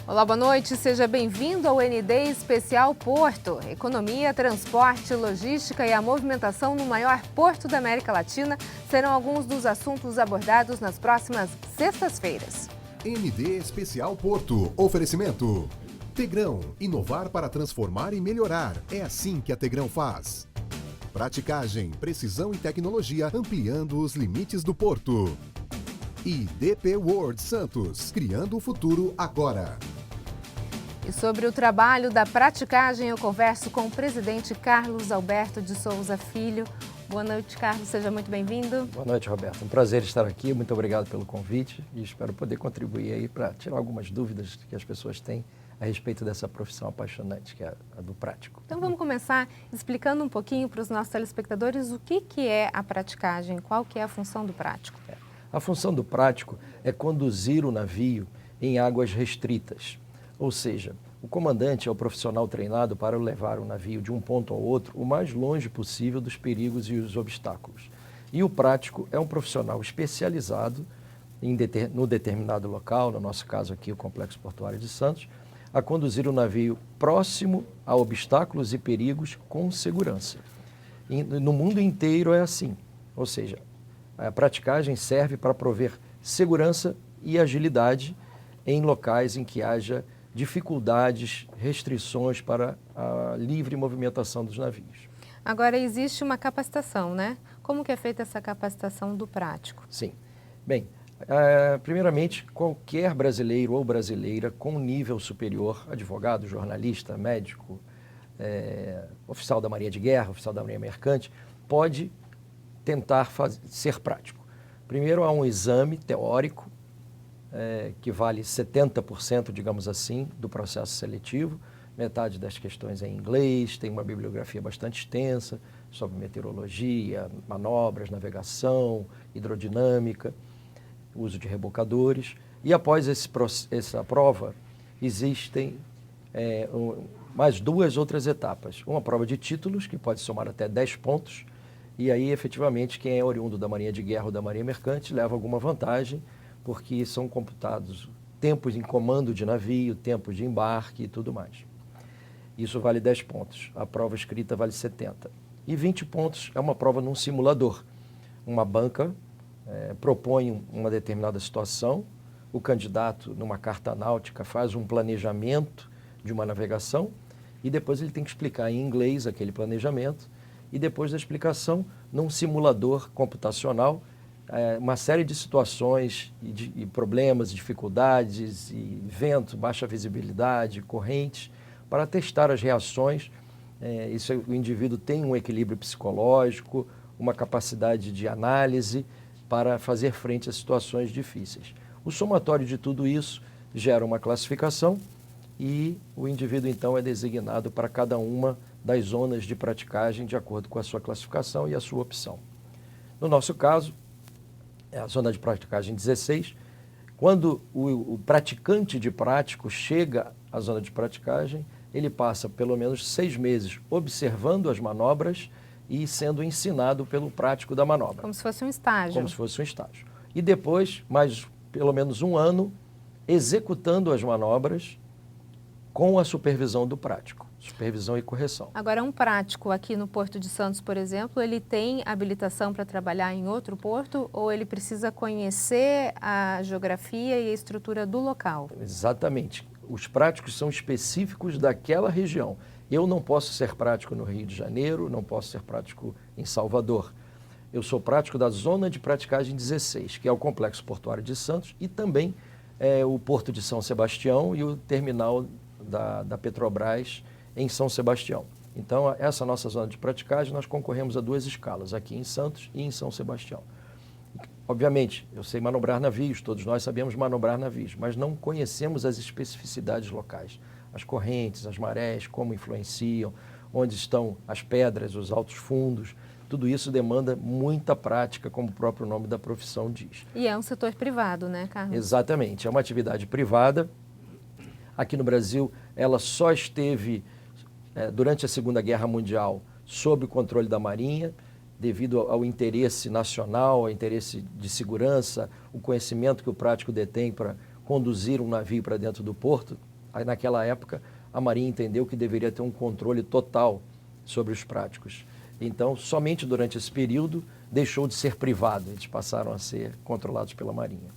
Olá, boa noite. Seja bem-vindo ao ND Especial Porto. Economia, transporte, logística e a movimentação no maior porto da América Latina serão alguns dos assuntos abordados nas próximas sextas-feiras. ND Especial Porto. Oferecimento. Tegrão. Inovar para transformar e melhorar. É assim que a Tegrão faz. Praticagem, precisão e tecnologia ampliando os limites do porto. E DP World Santos, criando o futuro agora. E sobre o trabalho da praticagem, eu converso com o presidente Carlos Alberto de Souza Filho. Boa noite, Carlos. Seja muito bem-vindo. Boa noite, Roberto. Um prazer estar aqui. Muito obrigado pelo convite e espero poder contribuir aí para tirar algumas dúvidas que as pessoas têm a respeito dessa profissão apaixonante, que é a do prático. Então vamos começar explicando um pouquinho para os nossos telespectadores o que é a praticagem, qual que é a função do prático. A função do prático é conduzir o navio em águas restritas, ou seja, o comandante é o profissional treinado para levar o navio de um ponto ao outro o mais longe possível dos perigos e os obstáculos. E o prático é um profissional especializado no determinado local, no nosso caso aqui o Complexo Portuário de Santos, a conduzir o navio próximo a obstáculos e perigos com segurança. E no mundo inteiro é assim, ou seja, a praticagem serve para prover segurança e agilidade em locais em que haja dificuldades, restrições para a livre movimentação dos navios. Agora, existe uma capacitação, né? Como que é feita essa capacitação do prático? Sim. Bem, primeiramente, qualquer brasileiro ou brasileira com nível superior, advogado, jornalista, médico, oficial da Marinha de Guerra, oficial da Marinha Mercante, pode tentar ser prático. Primeiro, há um exame teórico, que vale 70%, digamos assim, do processo seletivo. Metade das questões é em inglês, tem uma bibliografia bastante extensa sobre meteorologia, manobras, navegação, hidrodinâmica, uso de rebocadores. E após essa prova, existem mais duas outras etapas. Uma prova de títulos, que pode somar até 10 pontos, e aí, efetivamente, quem é oriundo da Marinha de Guerra ou da Marinha Mercante leva alguma vantagem, porque são computados tempos em comando de navio, tempos de embarque e tudo mais. Isso vale 10 pontos. A prova escrita vale 70. E 20 pontos é uma prova num simulador. Uma banca propõe uma determinada situação, o candidato, numa carta náutica, faz um planejamento de uma navegação e depois ele tem que explicar em inglês aquele planejamento e depois da explicação, num simulador computacional, uma série de situações e problemas, dificuldades, e vento, baixa visibilidade, correntes, para testar as reações. O indivíduo tem um equilíbrio psicológico, uma capacidade de análise para fazer frente a situações difíceis. O somatório de tudo isso gera uma classificação e o indivíduo, então, é designado para cada uma das zonas de praticagem de acordo com a sua classificação e a sua opção. No nosso caso, é a zona de praticagem 16. Quando o praticante de prático chega à zona de praticagem, ele passa pelo menos 6 meses observando as manobras e sendo ensinado pelo prático da manobra. Como se fosse um estágio. Como se fosse um estágio. E depois, mais pelo menos 1 ano, executando as manobras com a supervisão do prático. Supervisão e correção. Agora, um prático aqui no Porto de Santos, por exemplo, ele tem habilitação para trabalhar em outro porto ou ele precisa conhecer a geografia e a estrutura do local? Exatamente. Os práticos são específicos daquela região. Eu não posso ser prático no Rio de Janeiro, não posso ser prático em Salvador. Eu sou prático da zona de praticagem 16, que é o Complexo Portuário de Santos e também o Porto de São Sebastião e o terminal da Petrobras em São Sebastião. Então, essa nossa zona de praticagem, nós concorremos a 2 escalas, aqui em Santos e em São Sebastião. Obviamente, eu sei manobrar navios, todos nós sabemos manobrar navios, mas não conhecemos as especificidades locais, as correntes, as marés, como influenciam, onde estão as pedras, os altos fundos. Tudo isso demanda muita prática, como o próprio nome da profissão diz. E é um setor privado, né, Carlos? Exatamente, é uma atividade privada. Aqui no Brasil, ela só esteve, durante a Segunda Guerra Mundial, sob o controle da Marinha, devido ao interesse nacional, ao interesse de segurança, o conhecimento que o prático detém para conduzir um navio para dentro do porto, Aí, naquela época, a Marinha entendeu que deveria ter um controle total sobre os práticos. Então, somente durante esse período, deixou de ser privado, eles passaram a ser controlados pela Marinha.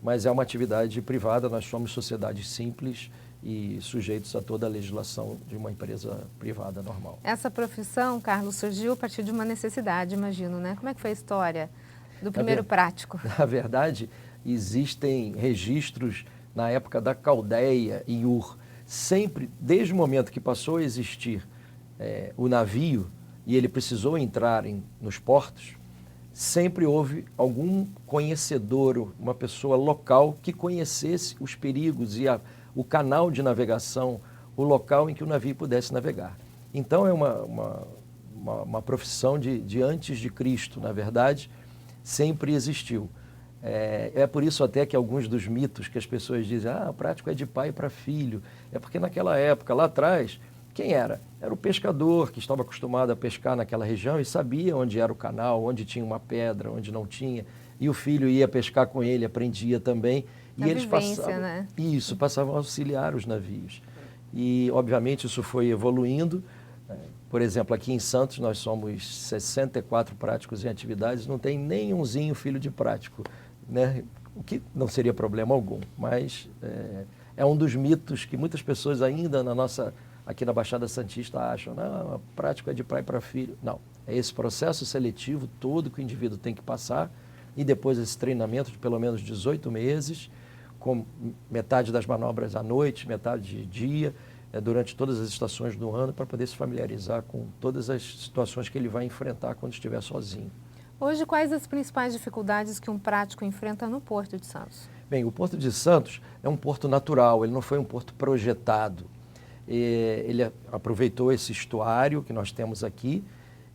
Mas é uma atividade privada, nós somos sociedades simples e sujeitos a toda a legislação de uma empresa privada normal. Essa profissão, Carlos, surgiu a partir de uma necessidade, imagino, né? Como é que foi a história do primeiro prático? Na verdade, existem registros na época da Caldeia e Ur. Sempre, desde o momento que passou a existir o navio e ele precisou entrar nos portos, sempre houve algum conhecedor, uma pessoa local que conhecesse os perigos e o canal de navegação, o local em que o navio pudesse navegar. Então é uma profissão de antes de Cristo, na verdade, sempre existiu. É por isso até que alguns dos mitos que as pessoas dizem, o prático é de pai para filho, é porque naquela época, lá atrás, quem era? Era o pescador que estava acostumado a pescar naquela região e sabia onde era o canal, onde tinha uma pedra, onde não tinha, e o filho ia pescar com ele, aprendia também. E eles passavam, né? Isso, passavam a auxiliar os navios. E, obviamente, isso foi evoluindo. Por exemplo, aqui em Santos, nós somos 64 práticos em atividades, não tem nenhumzinho filho de prático, né? O que não seria problema algum, mas é um dos mitos que muitas pessoas ainda aqui na Baixada Santista acham, não, prático é de pai para filho. Não, é esse processo seletivo todo que o indivíduo tem que passar e depois esse treinamento de pelo menos 18 meses, com metade das manobras à noite, metade de dia, durante todas as estações do ano, para poder se familiarizar com todas as situações que ele vai enfrentar quando estiver sozinho. Hoje, quais as principais dificuldades que um prático enfrenta no Porto de Santos? Bem, o Porto de Santos é um porto natural, ele não foi um porto projetado. Ele aproveitou esse estuário que nós temos aqui,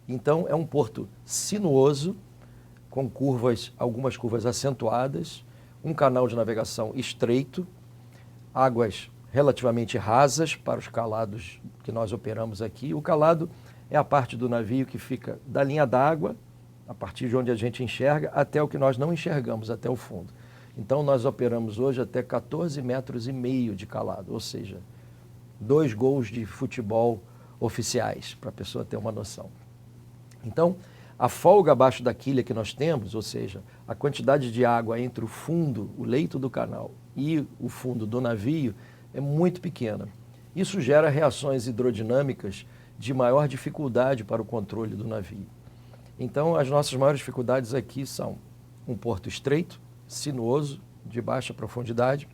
então é um porto sinuoso, com algumas curvas acentuadas, um canal de navegação estreito, águas relativamente rasas para os calados que nós operamos aqui. O calado é a parte do navio que fica da linha d'água, a partir de onde a gente enxerga, até o que nós não enxergamos, até o fundo. Então nós operamos hoje até 14,5 metros de calado, ou seja, 2 gols de futebol oficiais, para a pessoa ter uma noção. Então, a folga abaixo da quilha que nós temos, ou seja, a quantidade de água entre o fundo, o leito do canal e o fundo do navio é muito pequena. Isso gera reações hidrodinâmicas de maior dificuldade para o controle do navio. Então, as nossas maiores dificuldades aqui são um porto estreito, sinuoso, de baixa profundidade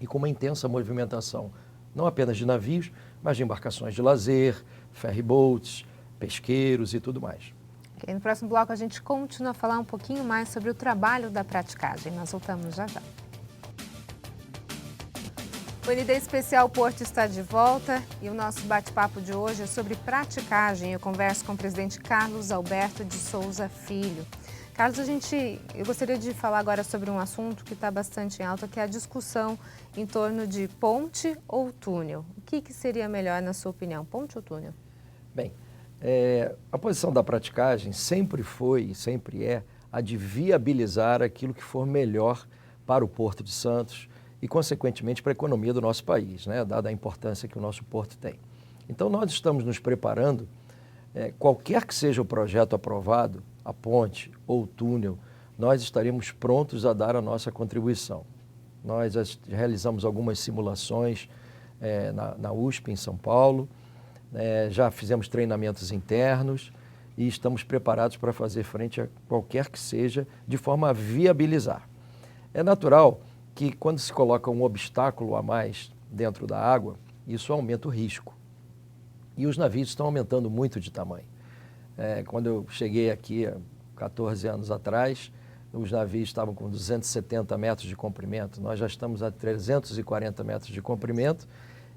e com uma intensa movimentação, não apenas de navios, mas de embarcações de lazer, ferryboats, pesqueiros e tudo mais. No próximo bloco a gente continua a falar um pouquinho mais sobre o trabalho da praticagem. Nós voltamos já já. O ND Especial Porto está de volta e o nosso bate-papo de hoje é sobre praticagem. Eu converso com o presidente Carlos Alberto de Souza Filho. Carlos, eu gostaria de falar agora sobre um assunto que está bastante em alta, que é a discussão em torno de ponte ou túnel. O que seria melhor, na sua opinião, ponte ou túnel? Bem, a posição da praticagem sempre foi e sempre é a de viabilizar aquilo que for melhor para o Porto de Santos e, consequentemente, para a economia do nosso país, né, dada a importância que o nosso porto tem. Então, nós estamos nos preparando, qualquer que seja o projeto aprovado, a ponte ou o túnel, nós estaremos prontos a dar a nossa contribuição. Nós realizamos algumas simulações na USP, em São Paulo, já fizemos treinamentos internos e estamos preparados para fazer frente a qualquer que seja, de forma a viabilizar. É natural que quando se coloca um obstáculo a mais dentro da água, isso aumenta o risco. E os navios estão aumentando muito de tamanho. Quando eu cheguei aqui há 14 anos atrás, os navios estavam com 270 metros de comprimento, nós já estamos a 340 metros de comprimento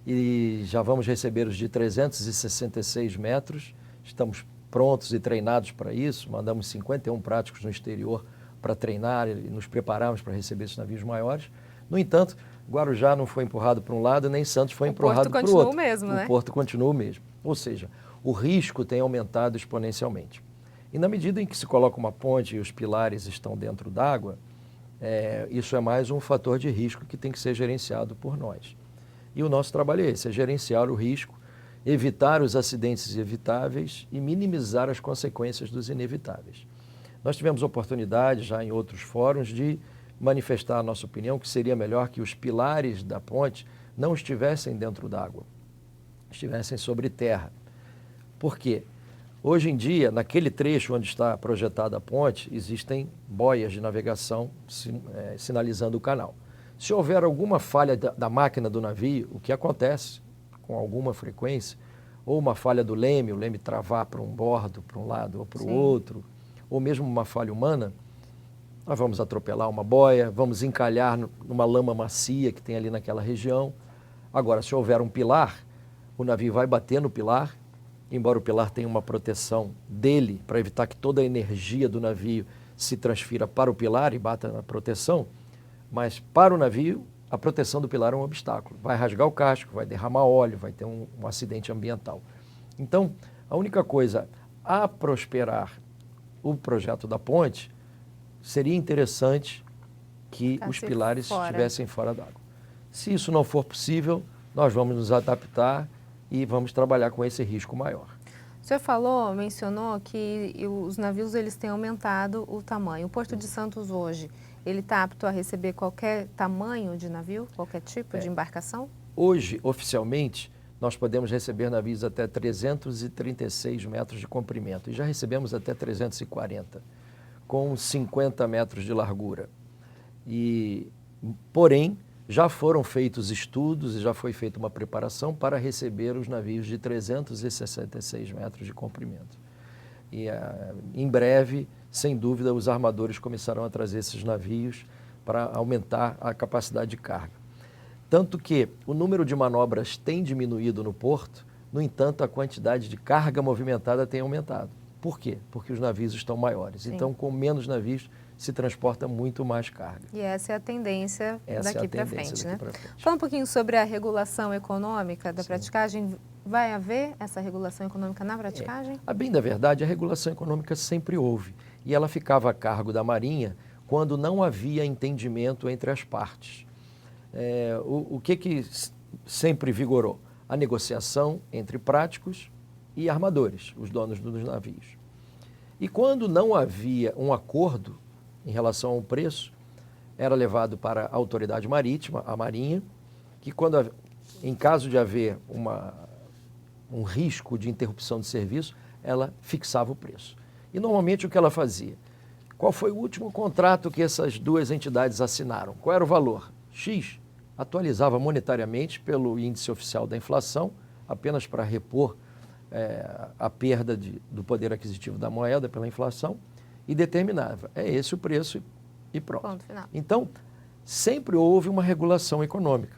e já vamos receber os de 366 metros, estamos prontos e treinados para isso, mandamos 51 práticos no exterior para treinar e nos prepararmos para receber esses navios maiores. No entanto, Guarujá não foi empurrado para um lado, nem Santos foi empurrado para o outro. O Porto continua o mesmo, né? O Porto continua o mesmo. Ou seja, o risco tem aumentado exponencialmente. E na medida em que se coloca uma ponte e os pilares estão dentro d'água, isso é mais um fator de risco que tem que ser gerenciado por nós. E o nosso trabalho é esse, é gerenciar o risco, evitar os acidentes evitáveis e minimizar as consequências dos inevitáveis. Nós tivemos oportunidade já em outros fóruns de manifestar a nossa opinião que seria melhor que os pilares da ponte não estivessem dentro d'água, estivessem sobre terra. Por quê? Hoje em dia, naquele trecho onde está projetada a ponte, existem boias de navegação sinalizando o canal. Se houver alguma falha da máquina do navio, o que acontece com alguma frequência, ou uma falha do leme, o leme travar para um bordo, para um lado ou para o outro, ou mesmo uma falha humana, nós vamos atropelar uma boia, vamos encalhar numa lama macia que tem ali naquela região. Agora, se houver um pilar, o navio vai bater no pilar, embora o pilar tenha uma proteção dele para evitar que toda a energia do navio se transfira para o pilar e bata na proteção, mas para o navio, a proteção do pilar é um obstáculo. Vai rasgar o casco, vai derramar óleo, vai ter um acidente ambiental. Então, a única coisa a prosperar o projeto da ponte seria interessante que os pilares estivessem fora d'água. Se isso não for possível, nós vamos nos adaptar e vamos trabalhar com esse risco maior. O senhor mencionou que os navios eles têm aumentado o tamanho. O Porto de Santos hoje, ele está apto a receber qualquer tamanho de navio, qualquer tipo de embarcação? Hoje, oficialmente, nós podemos receber navios até 336 metros de comprimento e já recebemos até 340, com 50 metros de largura. Porém, já foram feitos estudos e já foi feita uma preparação para receber os navios de 366 metros de comprimento. E em breve, sem dúvida, os armadores começarão a trazer esses navios para aumentar a capacidade de carga. Tanto que o número de manobras tem diminuído no porto, no entanto, a quantidade de carga movimentada tem aumentado. Por quê? Porque os navios estão maiores. Sim. Então, com menos navios, se transporta muito mais carga. E essa é a tendência daqui para frente, né? Fala um pouquinho sobre a regulação econômica da praticagem. Vai haver essa regulação econômica na praticagem? A bem da verdade, a regulação econômica sempre houve. E ela ficava a cargo da Marinha quando não havia entendimento entre as partes. O que sempre vigorou? A negociação entre práticos e armadores, os donos dos navios. E quando não havia um acordo em relação ao preço, era levado para a autoridade marítima, a Marinha, que em caso de haver um risco de interrupção de serviço, ela fixava o preço. E normalmente o que ela fazia? Qual foi o último contrato que essas duas entidades assinaram? Qual era o valor? X. Atualizava monetariamente pelo índice oficial da inflação, apenas para repor a perda do poder aquisitivo da moeda pela inflação, e determinava, é esse o preço e pronto. Ponto final. Então, sempre houve uma regulação econômica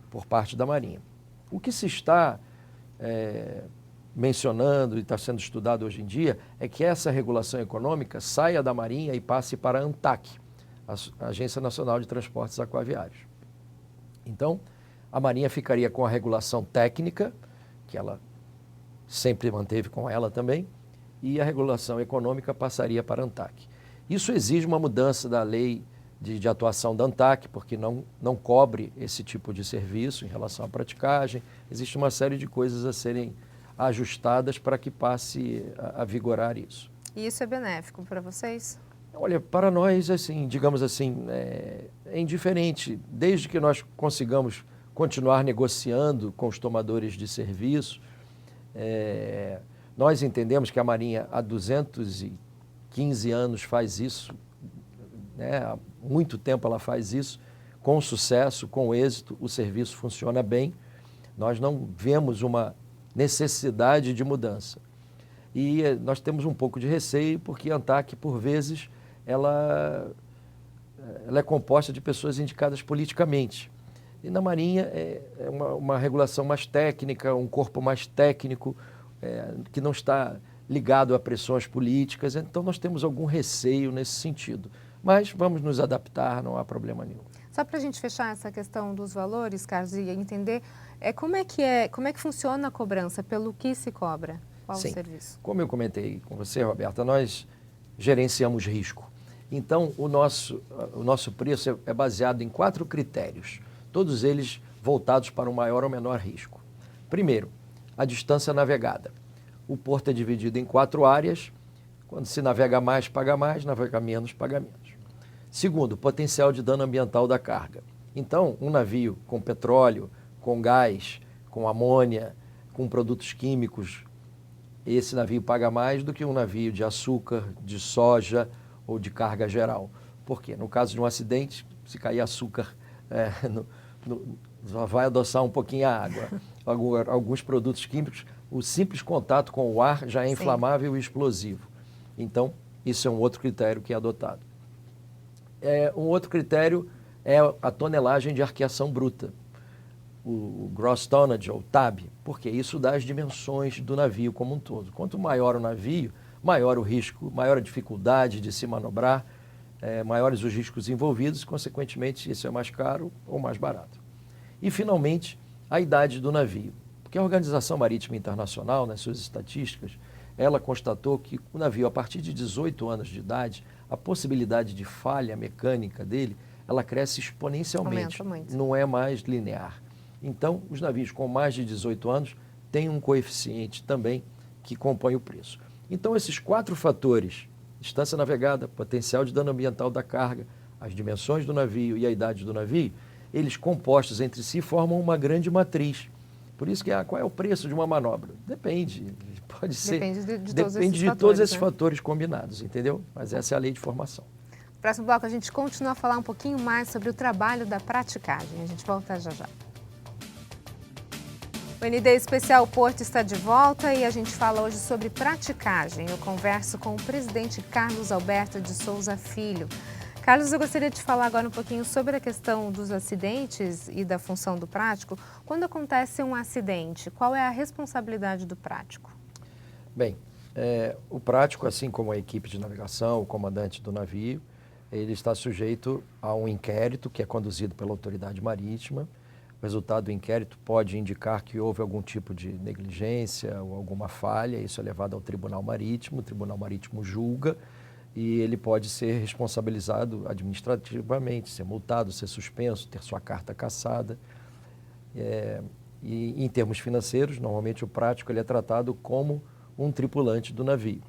por parte da Marinha. O que se está mencionando e está sendo estudado hoje em dia é que essa regulação econômica saia da Marinha e passe para a ANTAQ, a Agência Nacional de Transportes Aquaviários. Então, a Marinha ficaria com a regulação técnica, que ela sempre manteve com ela também, e a regulação econômica passaria para a ANTAQ. Isso exige uma mudança da lei de atuação da ANTAQ, porque não cobre esse tipo de serviço em relação à praticagem. Existe uma série de coisas a serem ajustadas para que passe a vigorar isso. E isso é benéfico para vocês? Olha, para nós, assim, digamos assim, é indiferente. Desde que nós consigamos continuar negociando com os tomadores de serviço, nós entendemos que a Marinha há 215 anos faz isso, né? Há muito tempo ela faz isso, com sucesso, com êxito, o serviço funciona bem. Nós não vemos uma necessidade de mudança. E nós temos um pouco de receio, porque a ANTAQ, por vezes, ela é composta de pessoas indicadas politicamente. E na Marinha é uma regulação mais técnica, um corpo mais técnico, que não está ligado a pressões políticas. Então, nós temos algum receio nesse sentido. Mas vamos nos adaptar, não há problema nenhum. Só para a gente fechar essa questão dos valores, Carlos, e entender como é que funciona a cobrança, pelo que se cobra? Qual Sim. o serviço? Como eu comentei com você, Roberta, nós gerenciamos risco. Então, o nosso preço é baseado em 4 critérios. Todos eles voltados para um maior ou menor risco. Primeiro, a distância navegada. O porto é dividido em 4 áreas. Quando se navega mais, paga mais, navega menos, paga menos. Segundo, o potencial de dano ambiental da carga. Então, um navio com petróleo, com gás, com amônia, com produtos químicos, esse navio paga mais do que um navio de açúcar, de soja ou de carga geral. Por quê? No caso de um acidente, se cair açúcar, só vai adoçar um pouquinho a água. Alguns produtos químicos, o simples contato com o ar já é inflamável e explosivo. Então, isso é um outro critério que é adotado. Um outro critério é a tonelagem de arqueação bruta, o gross tonnage, ou TAB, porque isso dá as dimensões do navio como um todo. Quanto maior o navio, maior o risco, maior a dificuldade de se manobrar, maiores os riscos envolvidos, consequentemente isso é mais caro ou mais barato. E, finalmente, a idade do navio, porque a Organização Marítima Internacional, nas suas estatísticas, ela constatou que o navio, a partir de 18 anos de idade, a possibilidade de falha mecânica dele, ela cresce exponencialmente, não é mais linear. Então, os navios com mais de 18 anos têm um coeficiente também que compõe o preço. Então, esses 4 fatores, distância navegada, potencial de dano ambiental da carga, as dimensões do navio e a idade do navio, eles compostos entre si formam uma grande matriz. Por isso que qual é o preço de uma manobra? Depende, pode ser. Depende de todos esses fatores combinados, entendeu? Mas essa é a lei de formação. No próximo bloco a gente continua a falar um pouquinho mais sobre o trabalho da praticagem. A gente volta já já. O ND Especial Porto está de volta e a gente fala hoje sobre praticagem. Eu converso com o presidente Carlos Alberto de Souza Filho. Carlos, eu gostaria de falar agora um pouquinho sobre a questão dos acidentes e da função do prático. Quando acontece um acidente, qual é a responsabilidade do prático? Bem, o prático, assim como a equipe de navegação, o comandante do navio, ele está sujeito a um inquérito que é conduzido pela autoridade marítima. O resultado do inquérito pode indicar que houve algum tipo de negligência ou alguma falha, isso é levado ao Tribunal Marítimo, o Tribunal Marítimo julga e ele pode ser responsabilizado administrativamente, ser multado, ser suspenso, ter sua carta cassada. E em termos financeiros, normalmente o prático ele é tratado como um tripulante do navio.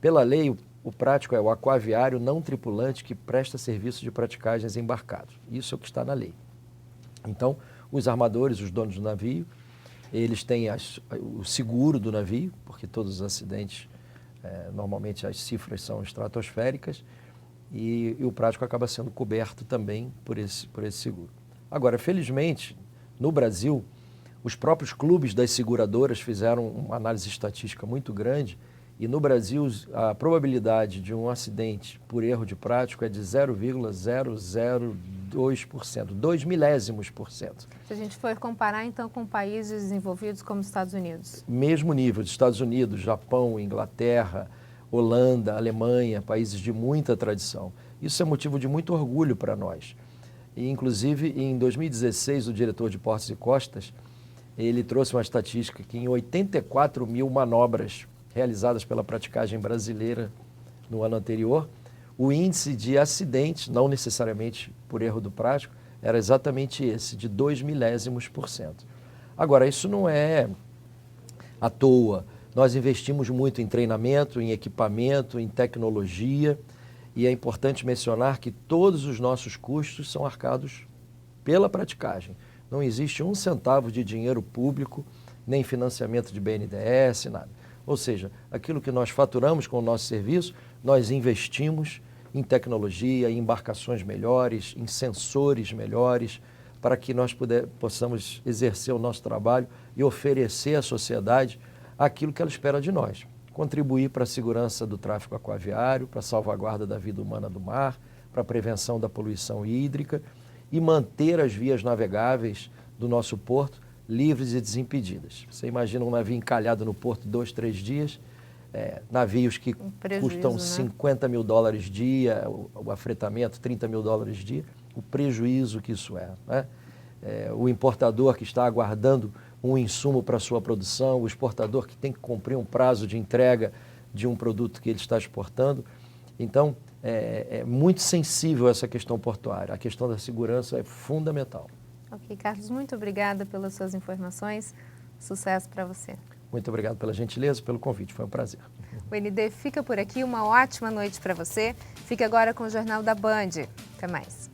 Pela lei, o prático é o aquaviário não tripulante que presta serviço de praticagens embarcados. Isso é o que está na lei. Então, os armadores, os donos do navio, eles têm o seguro do navio, porque todos os acidentes, normalmente as cifras são estratosféricas, e o prático acaba sendo coberto também por esse seguro. Agora, felizmente, no Brasil, os próprios clubes das seguradoras fizeram uma análise estatística muito grande, e no Brasil a probabilidade de um acidente por erro de prático é de 0,002%, 2 milésimos por cento. Se a gente for comparar então com países desenvolvidos como os Estados Unidos? Mesmo nível de Estados Unidos, Japão, Inglaterra, Holanda, Alemanha, países de muita tradição. Isso é motivo de muito orgulho para nós. E, inclusive, em 2016, o diretor de Portos e Costas, ele trouxe uma estatística que em 84 mil manobras realizadas pela praticagem brasileira no ano anterior, o índice de acidentes, não necessariamente por erro do prático, era exatamente esse, de 2 milésimos por cento. Agora, isso não é à toa. Nós investimos muito em treinamento, em equipamento, em tecnologia, e é importante mencionar que todos os nossos custos são arcados pela praticagem. Não existe um centavo de dinheiro público, nem financiamento de BNDES, nada. Ou seja, aquilo que nós faturamos com o nosso serviço, nós investimos em tecnologia, em embarcações melhores, em sensores melhores, para que nós possamos exercer o nosso trabalho e oferecer à sociedade aquilo que ela espera de nós. Contribuir para a segurança do tráfego aquaviário, para a salvaguarda da vida humana do mar, para a prevenção da poluição hídrica e manter as vias navegáveis do nosso porto livres e desimpedidas. Você imagina um navio encalhado no porto 2, 3 dias, navios que custam $50 mil dia, o afretamento $30 mil dia, o prejuízo que isso é, né? O importador que está aguardando um insumo para a sua produção, o exportador que tem que cumprir um prazo de entrega de um produto que ele está exportando. Então, é muito sensível essa questão portuária. A questão da segurança é fundamental. Ok, Carlos, muito obrigada pelas suas informações. Sucesso para você. Muito obrigado pela gentileza, pelo convite. Foi um prazer. O ND fica por aqui. Uma ótima noite para você. Fique agora com o Jornal da Band. Até mais.